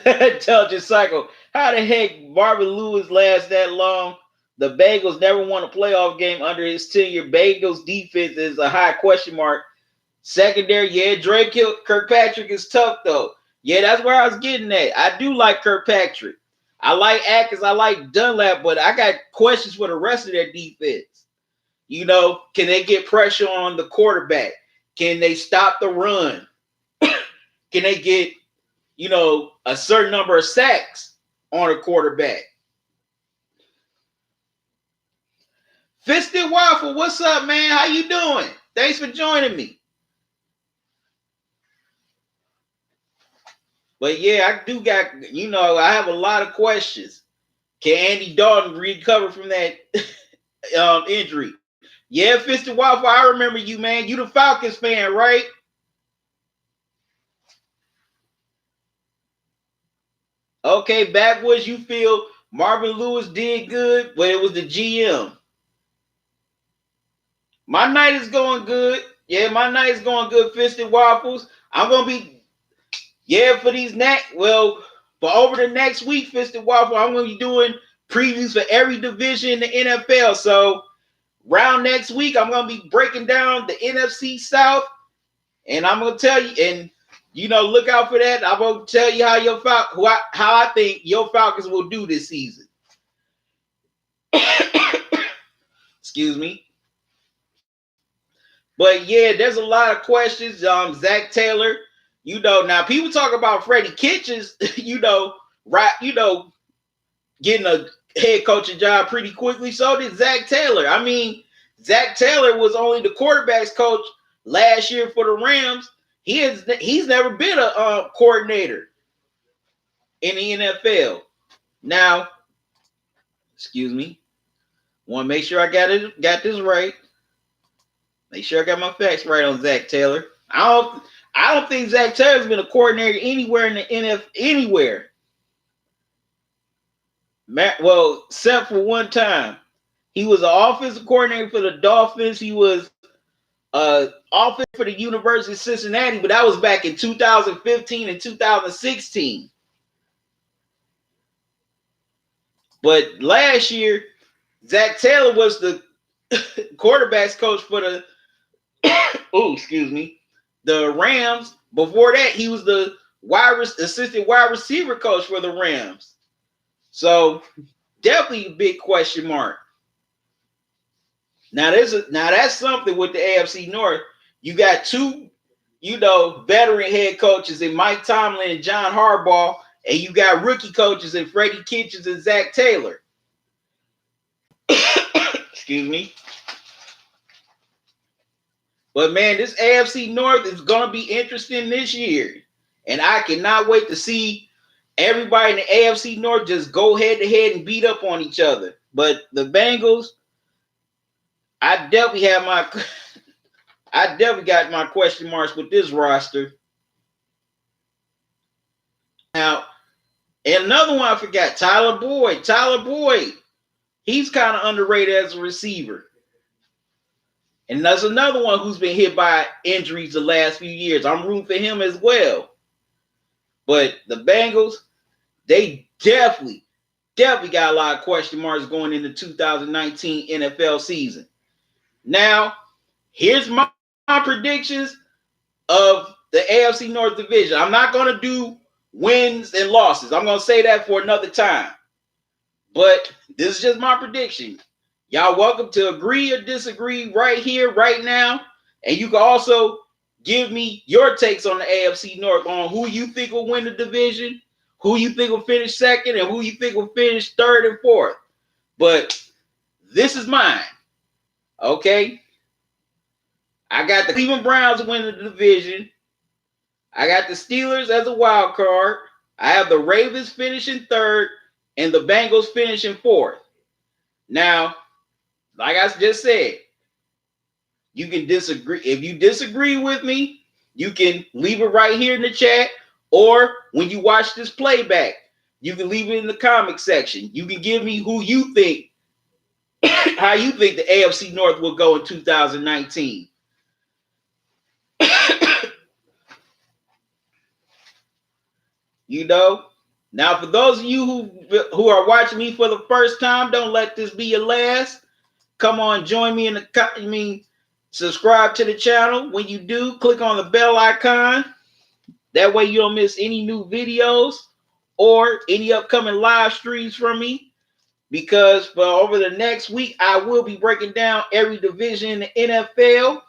Intelligent Cycle. How the heck Marvin Lewis lasts that long? The Bengals never won a playoff game under his tenure. Bengals defense is a high question mark. Secondary, yeah, Dre Kirkpatrick is tough though. Yeah, that's where I was getting at. I do like Kirkpatrick. I like Atkins. I like Dunlap, but I got questions for the rest of their defense. Can they get pressure on the quarterback? Can they stop the run? Can they get a certain number of sacks on a quarterback? Fisted Waffle, what's up, man? How you doing? Thanks for joining me. But yeah, I do got, I have a lot of questions. Can Andy Dalton recover from that injury? Yeah, Fisted Waffle, I remember you, man. You the Falcons fan, right? Okay, backwoods, you feel Marvin Lewis did good, but it was the GM. My night is going good. Yeah, my night is going good, Fisted Waffles. I'm going to be, for over the next week, Fisted Waffle, I'm going to be doing previews for every division in the NFL. So, round next week, I'm going to be breaking down the NFC South, and I'm going to tell you, and look out for that. I'm going to tell you how I think your Falcons will do this season. Excuse me. But yeah, there's a lot of questions. Zack Taylor, now people talk about Freddie Kitchens, getting a head coaching job pretty quickly. So did Zack Taylor. Zack Taylor was only the quarterback's coach last year for the Rams. He's never been a coordinator in the NFL. Now, excuse me, want to make sure I got this right. Make sure I got my facts right on Zack Taylor. I don't think Zack Taylor's been a coordinator anywhere in the NFL anywhere. Well, except for one time, he was an offensive coordinator for the Dolphins. He was offense for the University of Cincinnati, but that was back in 2015 and 2016. But last year, Zack Taylor was the quarterbacks coach for the the Rams. Before that, he was the assistant wide receiver coach for the Rams. So definitely a big question mark. Now that's something with the AFC North. You got two, veteran head coaches in Mike Tomlin and John Harbaugh, and you got rookie coaches in Freddie Kitchens and Zack Taylor. Excuse me. But man, this AFC North is gonna be interesting this year, and I cannot wait to see everybody in the AFC North just go head to head and beat up on each other. But the Bengals, I definitely got my question marks with this roster. Now, and another one I forgot, Tyler Boyd. Tyler Boyd, he's kind of underrated as a receiver. And that's another one who's been hit by injuries the last few years. I'm rooting for him as well. But the Bengals, they definitely got a lot of question marks going into 2019 NFL season. Now, here's my predictions of the AFC North Division. I'm not going to do wins and losses. I'm going to say that for another time. But this is just my prediction. Y'all welcome to agree or disagree right here, right now. And you can also give me your takes on the AFC North on who you think will win the division, who you think will finish second, and who you think will finish third and fourth. But this is mine. Okay? I got the Cleveland Browns winning the division. I got the Steelers as a wild card. I have the Ravens finishing third and the Bengals finishing fourth. Now, like I just said, you can disagree. If you disagree with me, you can leave it right here in the chat, or when you watch this playback, you can leave it in the comment section. You can give me who you think, how you think the AFC North will go in 2019. Now for those of you who are watching me for the first time, don't let this be your last. Come on, join me subscribe to the channel. When you do, click on the bell icon. That way you don't miss any new videos or any upcoming live streams from me. Because for over the next week, I will be breaking down every division in the NFL,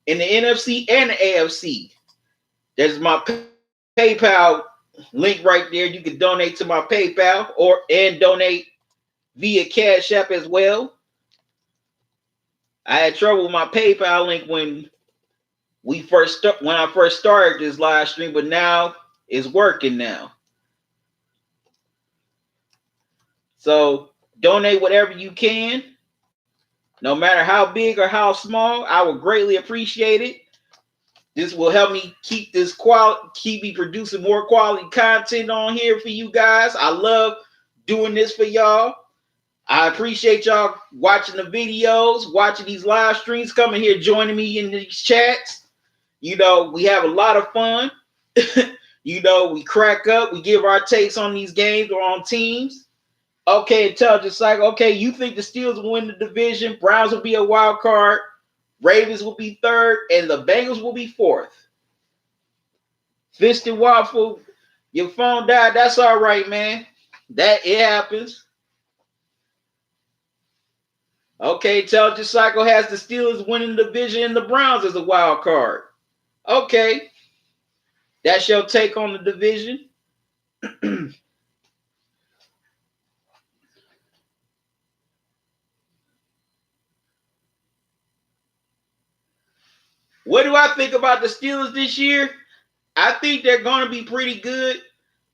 in the NFC and the AFC. There's my PayPal link right there. You can donate to my PayPal and donate via Cash App as well. I had trouble with my PayPal link when I first started this live stream, but now it's working now. So donate whatever you can, no matter how big or how small. I would greatly appreciate it. This will help me keep me producing more quality content on here for you guys. I love doing this for y'all. I appreciate y'all watching the videos, watching these live streams, coming here, joining me in these chats. We have a lot of fun. We crack up. We give our takes on these games or on teams. Okay, Intelligent Cycle. Okay, you think the Steelers will win the division. Browns will be a wild card. Ravens will be third. And the Bengals will be fourth. Fist and Waffle, your phone died. That's all right, man. It happens. Okay, Intelligent Cycle has the Steelers winning the division and the Browns as a wild card. Okay. That's your take on the division. What do I think about the Steelers this year? I think they're going to be pretty good.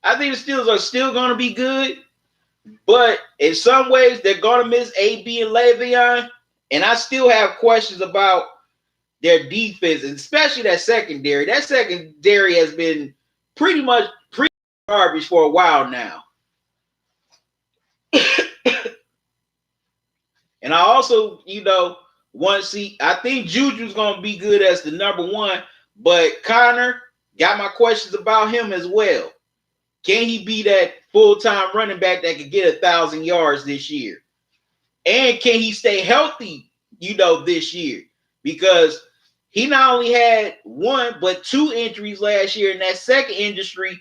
I think the Steelers are still going to be good. But in some ways, they're going to miss AB and Le'Veon. And I still have questions about their defense, especially that secondary. That secondary has been pretty much garbage for a while now. And I also, want to see, I think Juju's going to be good as the number one, but Connor, got my questions about him as well. Can he be that full-time running back that could get 1,000 yards this year? And can he stay healthy, this year? Because he not only had one, but 2 injuries last year, and that second injury,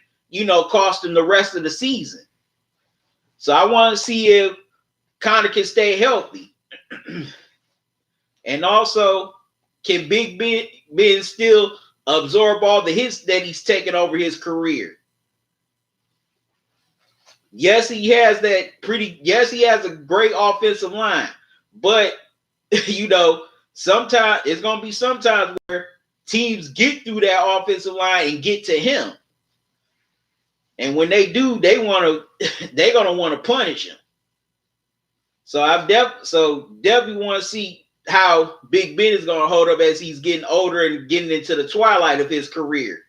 cost him the rest of the season. So I want to see if Connor can stay healthy. And also, can Big Ben still absorb all the hits that he's taken over his career? Yes, he has he has a great offensive line, but sometimes it's gonna be sometimes where teams get through that offensive line and get to him. And when they do, they're gonna want to punish him. So definitely want to see how Big Ben is gonna hold up as he's getting older and getting into the twilight of his career.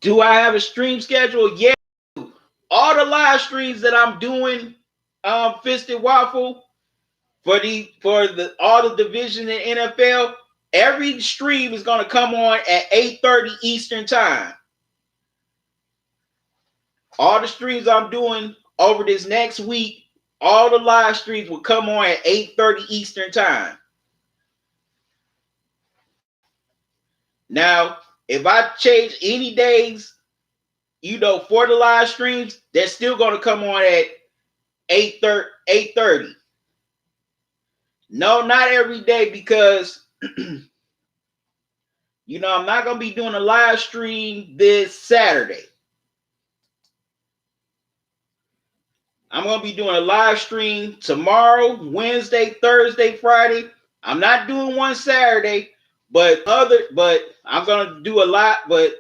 Do I have a stream schedule? Yeah. All the live streams that I'm doing, Fisted Waffle, for all the division in NFL, every stream is going to come on at 8:30 Eastern time. All the streams I'm doing over this next week, all the live streams will come on at 8:30 Eastern time. Now, if I change any days, for the live streams, they're still going to come on at 8:30. No, not every day, because I'm not going to be doing a live stream this Saturday. I'm going to be doing a live stream tomorrow, Wednesday, Thursday, Friday. I'm not doing one Saturday, but I'm going to do a lot, but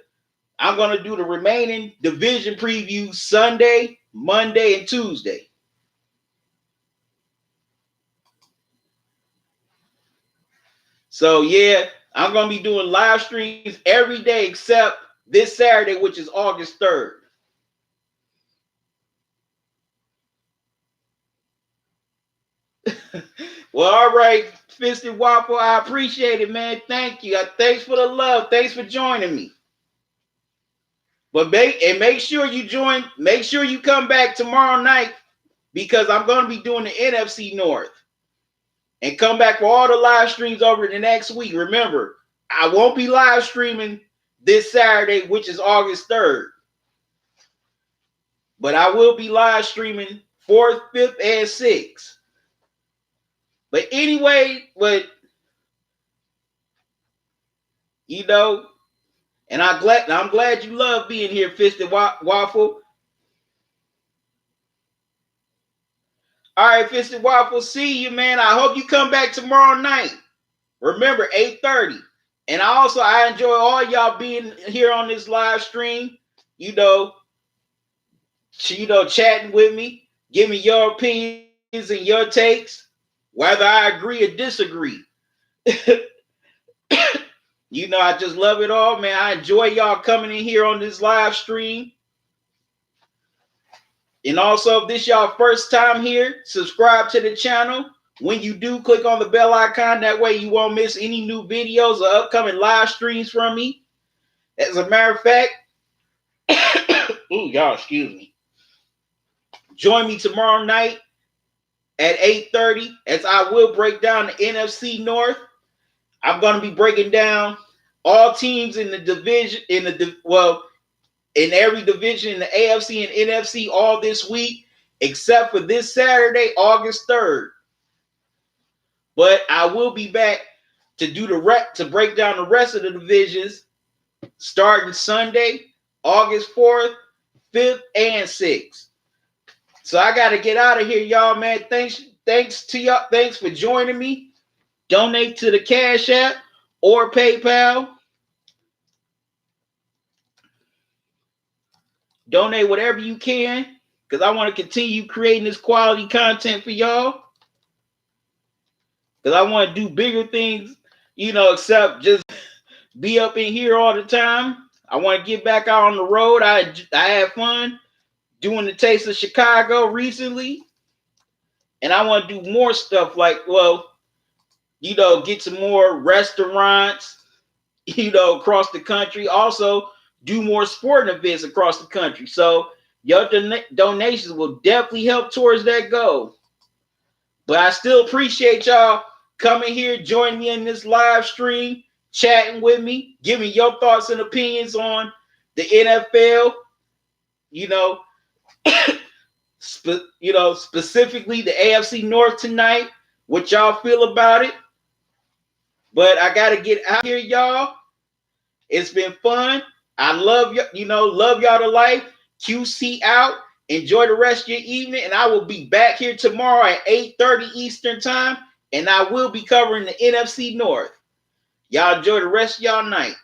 I'm going to do the remaining division previews Sunday, Monday, and Tuesday. So, yeah, I'm going to be doing live streams every day except this Saturday, which is August 3rd. Well, all right, Fisted Waffle, I appreciate it, man. Thank you. Thanks for the love. Thanks for joining me. But make sure you join. Make sure you come back tomorrow night, because I'm going to be doing the NFC North. And come back for all the live streams over the next week. Remember, I won't be live streaming this Saturday, which is August 3rd. But I will be live streaming 4th, 5th, and 6th. But anyway, and I'm glad you love being here, Fisted Waffle. All right, Fisted Waffle, see you, man. I hope you come back tomorrow night. Remember, 8:30. And I enjoy all y'all being here on this live stream, chatting with me, giving your opinions and your takes, whether I agree or disagree. I just love it all, man. I enjoy y'all coming in here on this live stream. And also, if this y'all first time here, subscribe to the channel. When you do, click on the bell icon. That way you won't miss any new videos or upcoming live streams from me. As a matter of fact, y'all, excuse me. Join me tomorrow night at 8:30 as I will break down the NFC North. I'm going to be breaking down all teams in the division, in every division in the AFC and NFC all this week, except for this Saturday, August 3rd. But I will be back to to break down the rest of the divisions starting Sunday, August 4th, 5th, and 6th. So I got to get out of here, y'all, man. Thanks to y'all. Thanks for joining me. Donate to the Cash App or PayPal. Donate whatever you can, because I want to continue creating this quality content for y'all. Because I want to do bigger things, except just be up in here all the time. I want to get back out on the road. I had fun doing the Taste of Chicago recently. And I want to do more stuff like, get some more restaurants, across the country. Also, do more sporting events across the country. So, Your donations will definitely help towards that goal. But I still appreciate y'all coming here, joining me in this live stream, chatting with me, giving your thoughts and opinions on the NFL. You know, specifically the AFC North tonight. What y'all feel about it? But I gotta get out here, y'all. It's been fun. I love you. Love y'all to life. QC out. Enjoy the rest of your evening, and I will be back here tomorrow at 8:30 Eastern time, and I will be covering the NFC North. Y'all enjoy the rest of y'all night.